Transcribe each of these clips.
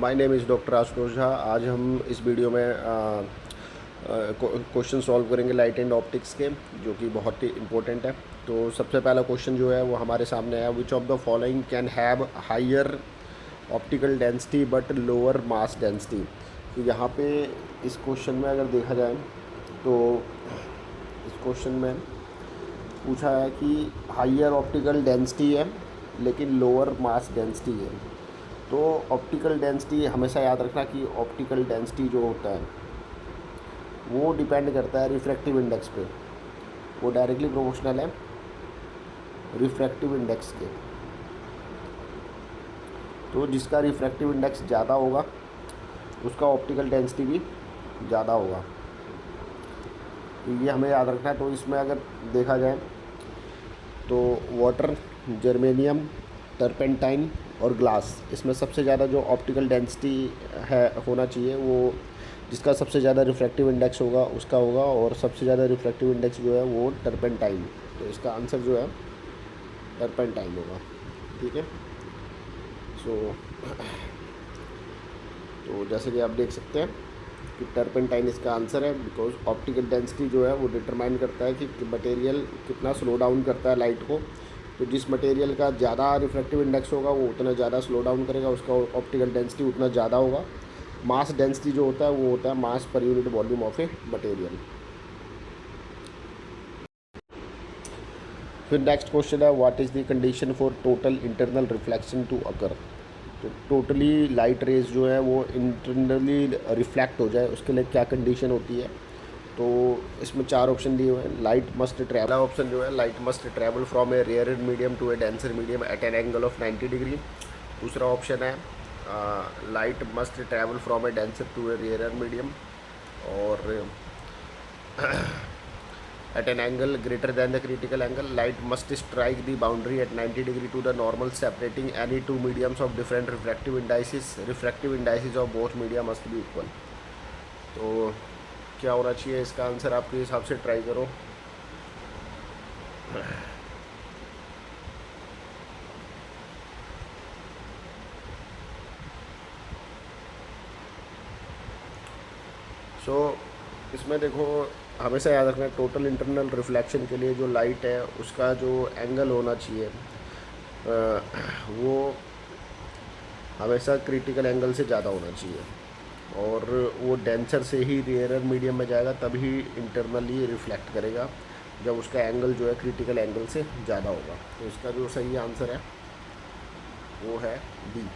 My name is doctor Ashutosh Jha. आज हम इस वीडियो में क्वेश्चन सॉल्व करेंगे लाइट एंड ऑप्टिक्स के, जो कि बहुत ही इम्पोर्टेंट है। तो सबसे पहला क्वेश्चन जो है वो हमारे सामने है, which of the following can have higher optical density but lower mass density. तो यहाँ पे इस क्वेश्चन में अगर देखा जाए तो इस क्वेश्चन में पूछा है कि हायर ऑप्टिकल डेंसिटी है लेकिन लोअर मास डेंसिटी है। तो ऑप्टिकल डेंसिटी हमेशा याद रखना कि ऑप्टिकल डेंसिटी जो होता है वो डिपेंड करता है रिफ्रैक्टिव इंडेक्स पे। वो डायरेक्टली प्रोपोर्शनल है रिफ्रैक्टिव इंडेक्स के। तो जिसका रिफ्रैक्टिव इंडेक्स ज़्यादा होगा उसका ऑप्टिकल डेंसिटी भी ज़्यादा होगा। तो ये हमें याद रखना है। तो इसमें अगर देखा जाए तो वाटर, जर्मेनियम, टर्पेंटाइन और ग्लास, इसमें सबसे ज़्यादा जो ऑप्टिकल डेंसिटी है होना चाहिए वो जिसका सबसे ज़्यादा रिफ्रैक्टिव इंडेक्स होगा उसका होगा, और सबसे ज़्यादा रिफ्रैक्टिव इंडेक्स जो है वो टर्पेंटाइन। तो इसका आंसर जो है टर्पेंटाइन होगा। ठीक है। तो जैसे कि आप देख सकते हैं कि टर्पेंटाइन इसका आंसर है, बिकॉज ऑप्टिकल डेंसिटी जो है वो डिटरमाइन करता है कि मटेरियल कितना स्लो डाउन करता है लाइट को। तो जिस मटेरियल का ज़्यादा रिफ्रैक्टिव इंडेक्स होगा वो उतना ज़्यादा स्लो डाउन करेगा, उसका ऑप्टिकल डेंसिटी उतना ज़्यादा होगा। मास डेंसिटी जो होता है वो होता है mass per unit volume of a material. फिर नेक्स्ट क्वेश्चन है, what is the condition for total internal reflection to occur. तो टोटली लाइट रेज जो है वो इंटरनली रिफ्लेक्ट हो जाए उसके लिए क्या कंडीशन होती है। तो इसमें चार ऑप्शन दिए हुए हैं। लाइट मस्ट ट्रैवल, ऑप्शन जो है light must travel from a rare medium to a denser medium at an angle of 90 degree. दूसरा ऑप्शन है light must travel from a denser to a rare medium और at an angle greater than the critical angle. Light must strike the boundary at 90 degree to the normal, separating any two mediums of different refractive indices. Refractive indices of both media must be equal. तो क्या होना चाहिए इसका answer आपके हिसाब से? Try करो। इसमें देखो हमेशा याद रखना है, टोटल इंटरनल रिफ्लेक्शन के लिए जो लाइट है उसका जो एंगल होना चाहिए वो हमेशा क्रिटिकल एंगल से ज़्यादा होना चाहिए, और वो डेंसर से ही रेयरर मीडियम में जाएगा तभी इंटरनली रिफ्लेक्ट करेगा जब उसका एंगल जो है क्रिटिकल एंगल से ज़्यादा होगा। तो इसका जो सही आंसर है वो है D.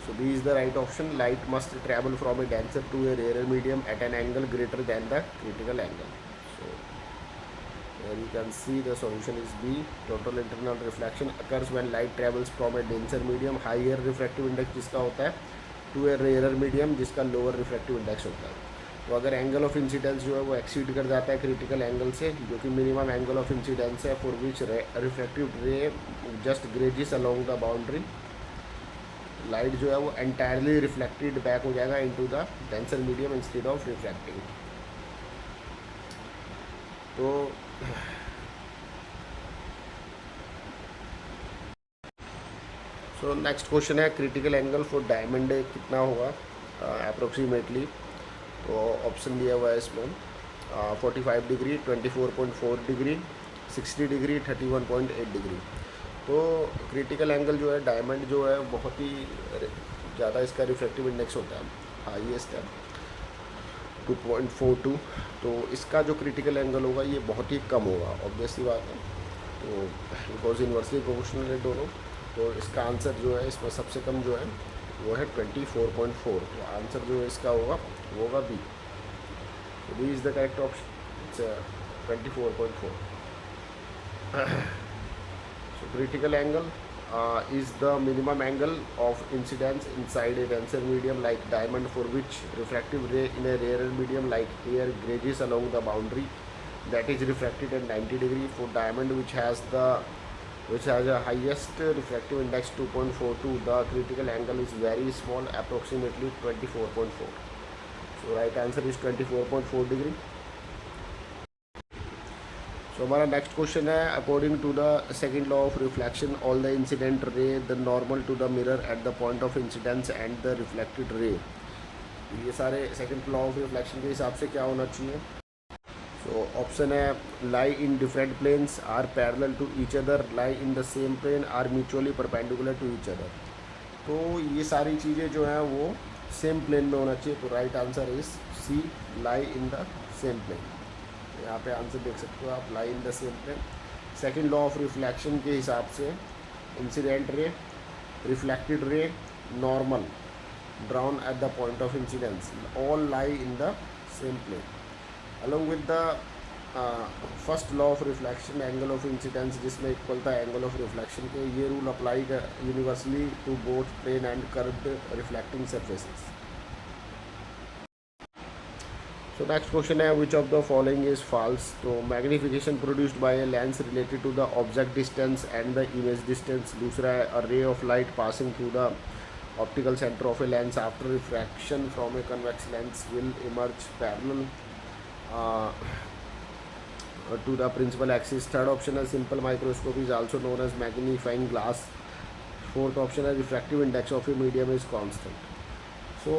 So B is the right option. Light must travel from a denser to a rarer medium at an angle greater than the critical angle. So here you can see the solution is B. Total internal reflection occurs when light travels from a denser medium, higher refractive index जिसका होता है, to a rarer medium जिसका lower refractive index होता है। तो अगर angle of incidence जो है वो एक्सीड कर जाता है क्रिटिकल एंगल से, जो कि मिनिमम एंगल ऑफ इंसिडेंस है, for which refractive ray just grazes along the boundary, light जो है वो एंटायरली रिफ्लेक्टेड बैक हो जाएगा into the denser medium instead of refracting. तो नेक्स्ट क्वेश्चन है, क्रिटिकल एंगल फॉर डायमंड कितना होगा अप्रोक्सीमेटली। तो ऑप्शन दिया हुआ है इसमें 45 डिग्री, 24.4 डिग्री, 60 डिग्री, 31.8 डिग्री। तो क्रिटिकल एंगल जो है डायमंड जो है बहुत ही ज़्यादा इसका रिफ्रैक्टिव इंडेक्स होता है, हाईएस्ट है 2.42। तो इसका जो क्रिटिकल एंगल होगा ये बहुत ही कम होगा, ऑब्वियसली बात है। तो बिकॉज इन्वर्सली प्रोपोर्शनल है दोनों। तो इसका आंसर जो है इसमें सबसे कम जो है वो है 24.4। तो आंसर जो है इसका होगा वो होगा बी। तो B is the correct option, 24.4। So critical angle is the minimum angle of incidence inside a denser medium like diamond, for which refractive ray in a rarer medium like air grazes along the boundary that is refracted at 90 degree. For diamond which has a highest refractive index 2.42, the critical angle is very small, approximately 24.4. So right answer is 24.4 degree. तो हमारा next question है, according to the second law of reflection all the incident ray the normal to the mirror at the point of incidence and the reflected ray. ये सारे second law of reflection के हिसाब से क्या होना चाहिए? तो ऑप्शन है lie in different planes, are parallel to each other, lie in the same plane, are mutually perpendicular to each other. तो ये सारी चीज़ें जो हैं वो सेम प्लेन में होना चाहिए। तो right answer is C, lie in the same plane. यहाँ पे आंसर देख सकते हो आप, lie in the same plane. Second law of reflection के हिसाब से incident ray, reflected ray, normal drawn at the point of incidence all lie in the same plane. Along with the first law of reflection, angle of incidence जिसमें equal था angle of reflection के, ये rule apply universally to both plane and curved reflecting surfaces. So next question है, which of the following is false? तो magnification produced by a lens related to the object distance and the image distance। दूसरा है, a ray of light passing through the optical center of a lens after refraction from a convex lens will emerge parallel to the principal axis। Third option है, simple microscope is also known as magnifying glass। Fourth option है, refractive index of a medium is constant। So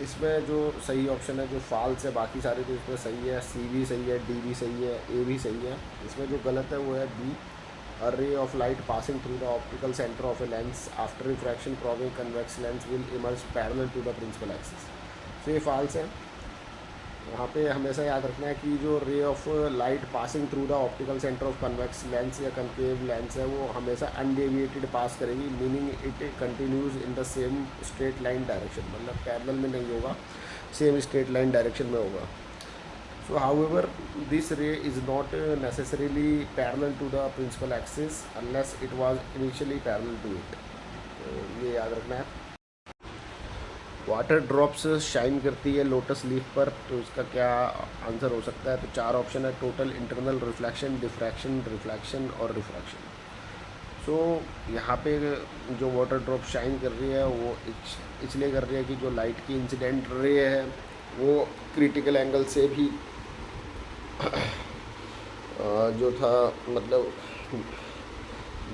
इसमें जो सही option है, जो false है, बाकी सारे तो इसमें सही है, सी भी सही है, डी भी सही है, ए भी सही है। इसमें जो गलत है वो है B, a ray of light passing through the optical center of a lens after refraction from a convex lens will emerge parallel to the principal axis। तो ये फॉल्स है। यहाँ पे हमेशा याद रखना है कि जो ray of light passing through the optical centre of convex lens या कनकेव लेंस है वो हमेशा अनडेविएटेड पास करेगी, meaning it continues in the same straight line direction, मतलब पैरेलल में नहीं होगा, सेम स्ट्रेट लाइन डायरेक्शन में होगा। So however this ray is not necessarily parallel to the principal axis unless it was initially parallel to it। तो ये याद रखना है। वाटर ड्रॉप्स शाइन करती है लोटस लीफ पर, तो इसका क्या आंसर हो सकता है? तो चार ऑप्शन है, total internal reflection, diffraction, reflection और रिफ्रैक्शन। सो यहाँ पे जो वाटर ड्रॉप शाइन कर रही है वो इसलिए कर रही है कि जो लाइट की इंसिडेंट रे है वो क्रिटिकल एंगल से भी जो था मतलब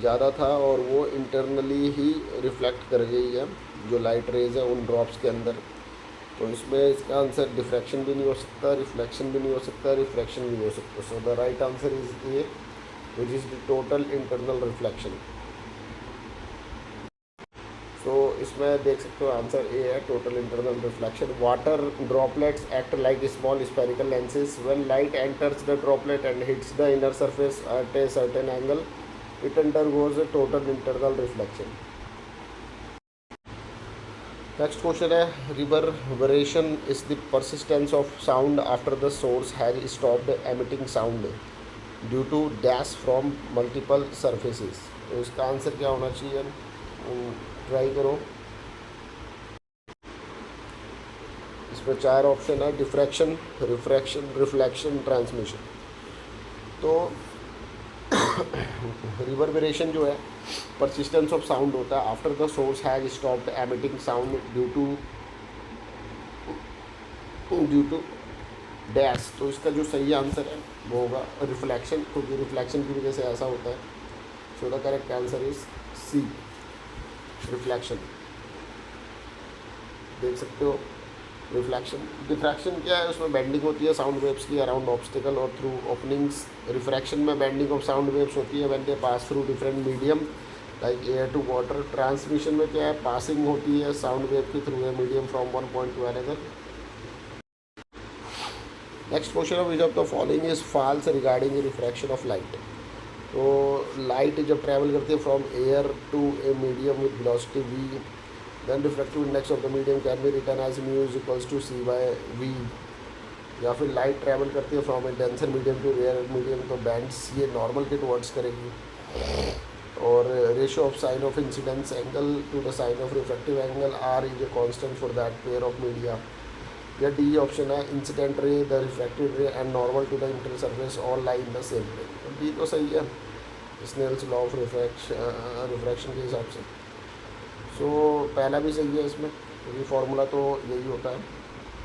ज़्यादा था और वो इंटरनली ही रिफ्लेक्ट कर गई है जो लाइट रेज है उन ड्रॉप्स के अंदर। तो इसमें इसका आंसर डिफ्रैक्शन भी नहीं हो सकता, रिफ्लेक्शन भी नहीं हो सकता, रिफ्रैक्शन भी नहीं हो सकता। So the right answer is A, which is the total internal reflection. So इसमें देख सकते हो आंसर ए है, total internal reflection. Water droplets act like small spherical lenses, when light enters the droplet and hits the inner surface at a certain angle it undergoes total internal reflection. Next question है, reverberation is the persistence of sound after the source has stopped emitting sound due to dash from multiple surfaces. तो इसका answer क्या होना चाहिए? Try करो। इसमें चार option है, डिफ्रैक्शन, रिफ्रैक्शन, रिफ्लेक्शन, ट्रांसमिशन। तो रिवर्बरेशन जो है परसिस्टेंस ऑफ साउंड होता है after the source has stopped emitting sound due to dash. तो इसका जो सही आंसर है वो होगा रिफ्लेक्शन, क्योंकि रिफ्लेक्शन की वजह से ऐसा होता है। So the correct answer is C, reflection. देख सकते हो रिफ्लेक्शन। डिफ्रैक्शन क्या है? उसमें बेंडिंग होती है साउंड वेव्स की अराउंड ऑब्स्टिकल और थ्रू ओपनिंग्स। रिफ्रैक्शन में बेंडिंग ऑफ साउंड वेव्स होती है when they pass through different medium like air to water. Transmission में क्या है? पासिंग होती है साउंड वेव की through a medium from one point to another. Next question है, which of the following is false regarding refraction of light. तो light जब travel करती है from air to a medium with velocity v, then refractive index of the medium can be written as mu is equals to c/v। या फिर light travel करती है from a denser medium to rare medium, तो bends ये normal के towards करेगी। और ratio of sine of incidence angle to the sine of refractive angle r is a constant for that pair of media. या D option है, incident ray, the refractive रे and normal to the inter surface all lie in the same plane. तो D तो सही है Snell's law of refraction के हिसाब से। सो पहला भी सही है इसमें, क्योंकि फार्मूला तो यही होता है,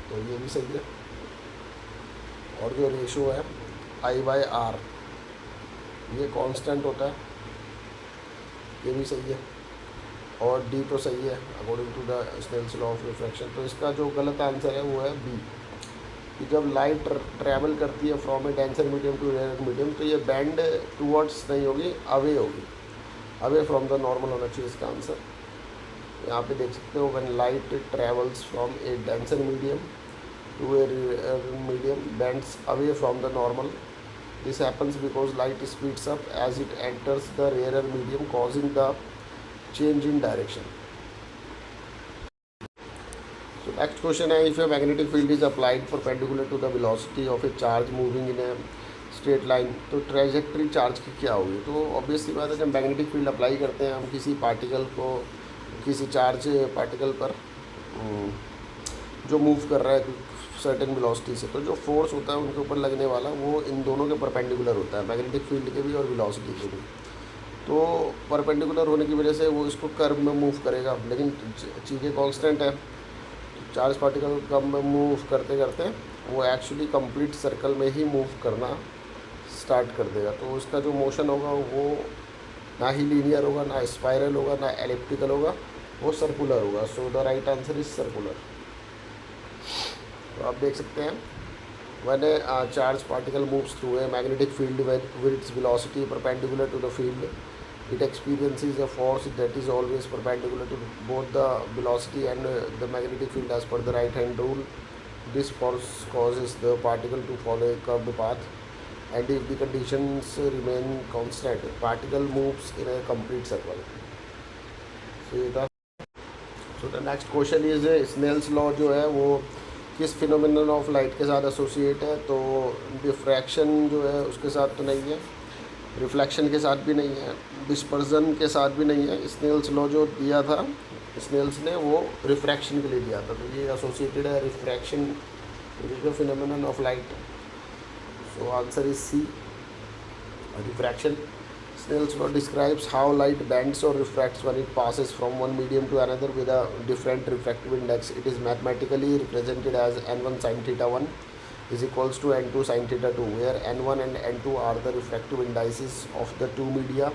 तो ये भी सही है। और जो रेशो है I/R ये कांस्टेंट होता है, ये भी सही है, और डी तो सही है according to the Snell's law of refraction. तो इसका जो गलत आंसर है वो है बी, कि जब लाइट ट्रैवल करती है from a denser medium to rare medium तो ये बैंड टूवर्ड्स नहीं होगी, अवे होगी, अवे फ्रॉम द नॉर्मल होना चाहिए इसका आंसर। यहाँ पे देख सकते हो, when light travels from a denser medium to a medium bends away from the normal, this happens because light speeds up as it enters the rare medium causing the change in direction. So next question है, if a magnetic field is applied perpendicular to the velocity of a charge moving in a straight line, तो trajectory charge की क्या होगी? तो obviously बात है, जब magnetic field apply करते हैं हम किसी पार्टिकल को, किसी चार्ज पार्टिकल पर जो मूव कर रहा है सर्टेन वेलोसिटी से, तो जो फोर्स होता है उनके ऊपर लगने वाला वो इन दोनों के परपेंडिकुलर होता है, मैग्नेटिक फील्ड के भी और वेलोसिटी के भी। तो परपेंडिकुलर होने की वजह से वो इसको कर्व में मूव करेगा, लेकिन चीज़ें कांस्टेंट है। चार्ज पार्टिकल कम में मूव करते करते वो एक्चुअली कंप्लीट सर्कल में ही मूव करना स्टार्ट कर देगा। तो उसका जो मोशन होगा वो ना ही लीनियर होगा, ना स्पाइरल होगा, ना एलिप्टिकल होगा, वो सर्कुलर होगा। So the right answer is circular. तो आप देख सकते हैं, when a charge particle moves through a magnetic field with its velocity perpendicular to the field, it experiences a force that is always perpendicular to both the velocity and the magnetic field as per the right hand rule. This force causes the particle to follow a curved path, and if the conditions remain constant, particle moves in a complete circle. So the next question is Snell's law जो है वो किस phenomenon of light के साथ associate है? तो diffraction जो है उसके साथ तो नहीं है, रिफ्लेक्शन के साथ भी नहीं है, डिस्पर्जन के साथ भी नहीं है। स्नेल्स लॉ जो दिया था स्नेल्स ने वो रिफ्रैक्शन के लिए दिया था, तो ये एसोसिएटेड है refraction with the phenomenon of light. So answer is C, refraction. Snell's law describes how light bends और refracts when it passes from one medium to another with a different refractive index. It is mathematically represented as n1 sin theta 1 is equals to n2 sin theta 2, where n1 and n2 are the refractive indices of the two media.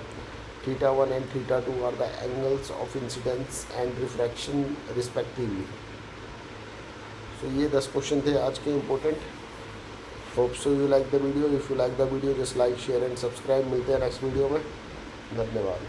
Theta 1 and theta 2 are the angles of incidence and refraction respectively. So ये 10 question थे आज के important. Hope so you like the video. If you like the video just like, share and subscribe. मिलते हैं next video में। धन्यवाद।